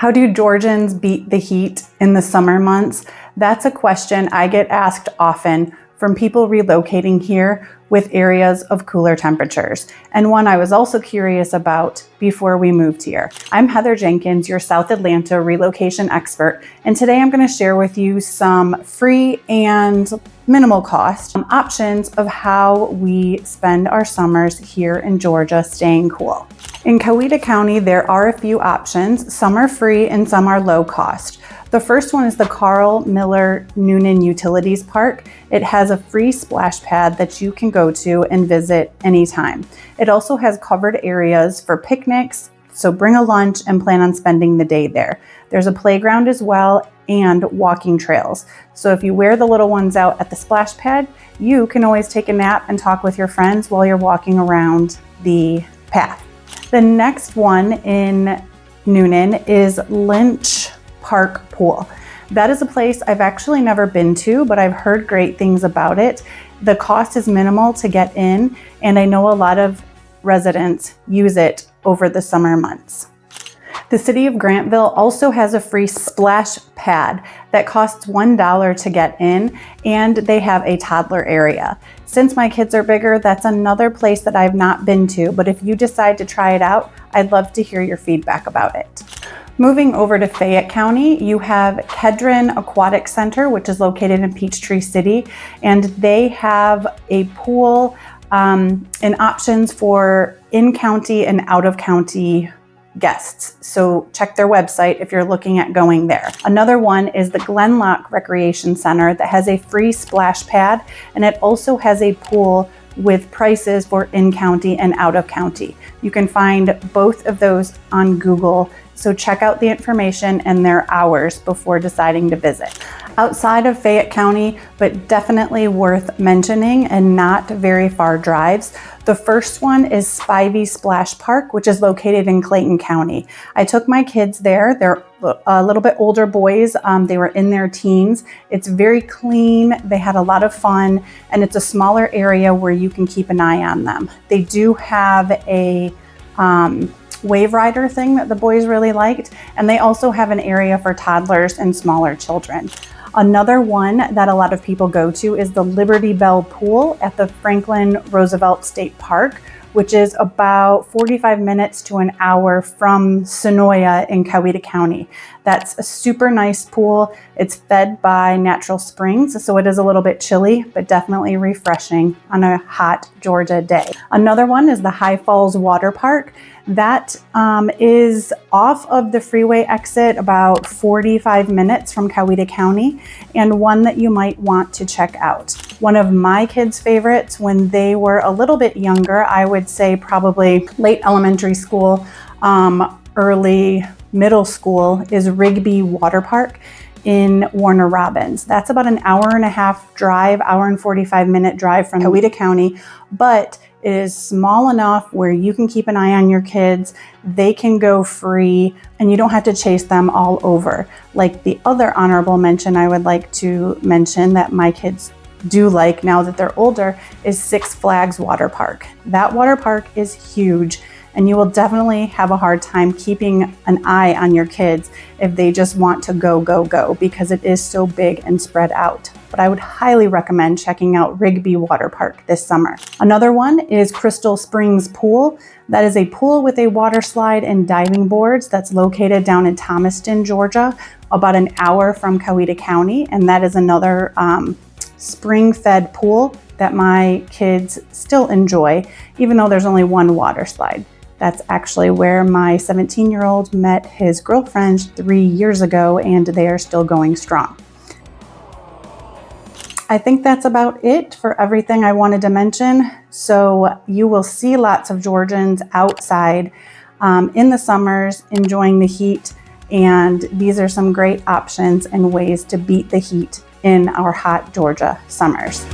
How do Georgians beat the heat in the summer months? That's a question I get asked often from people relocating here with areas of cooler temperatures, and one I was also curious about before we moved here. I'm Heather Jenkins, your South Atlanta relocation expert, and today I'm going to share with you some free and minimal cost options of how we spend our summers here in Georgia staying cool. In Coweta County, there are a few options. Some are free and some are low cost. The first one is the Carl Miller Newnan Utilities Park. It has a free splash pad that you can go to and visit anytime. It also has covered areas for picnics, so bring a lunch and plan on spending the day there. There's a playground as well and walking trails. So if you wear the little ones out at the splash pad, you can always take a nap and talk with your friends while you're walking around the path. The next one in Newnan is Lynch Park Pool. That is a place I've actually never been to, but I've heard great things about it. The cost is minimal to get in, and I know a lot of residents use it over the summer months. The city of Grantville also has a free splash pad that costs $1 to get in, and they have a toddler area. Since my kids are bigger, that's another place that I've not been to, but if you decide to try it out, I'd love to hear your feedback about it. Moving over to Fayette County, you have Kedron Aquatic Center, which is located in Peachtree City, and they have a pool and options for in-county and out-of-county guests. So check their website if you're looking at going there. Another one is the Glenlock Recreation Center that has a free splash pad, and it also has a pool with prices for in-county and out-of-county. You can find both of those on Google, so check out the information and their hours before deciding to visit. Outside of Fayette County, but definitely worth mentioning and not very far drives, the first one is Spivey Splash Park, which is located in Clayton County. I took my kids there. They're a little bit older boys. They were in their teens. It's very clean. They had a lot of fun, and it's a smaller area where you can keep an eye on them. They do have a wave rider thing that the boys really liked, and they also have an area for toddlers and smaller children. Another one that a lot of people go to is the Liberty Bell Pool at the Franklin Roosevelt State Park, which is about 45 minutes to an hour from Senoia in Coweta County. That's a super nice pool. It's fed by natural springs, so it is a little bit chilly, but definitely refreshing on a hot Georgia day. Another one is the High Falls Water Park. That is off of the freeway exit about 45 minutes from Coweta County, and one that you might want to check out. One of my kids' favorites when they were a little bit younger, I would say probably late elementary school, early middle school, is Rigby Water Park in Warner Robins. That's about an hour and a half drive, hour and 45 minute drive from Coweta County, but it is small enough where you can keep an eye on your kids. They can go free and you don't have to chase them all over. Like the other honorable mention I would like to mention that my kids do like now that they're older is Six Flags Water Park. That water park is huge, and you will definitely have a hard time keeping an eye on your kids if they just want to go, because it is so big and spread out. But I would highly recommend checking out Rigby Water Park this summer. Another one is Crystal Springs Pool. That is a pool with a water slide and diving boards that's located down in Thomaston, Georgia, about an hour from Coweta County. And that is another spring-fed pool that my kids still enjoy, even though there's only one water slide. That's actually where my 17-year-old met his girlfriend 3 years ago, and they are still going strong. I think that's about it for everything I wanted to mention. So you will see lots of Georgians outside in the summers enjoying the heat, and these are some great options and ways to beat the heat in our hot Georgia summers.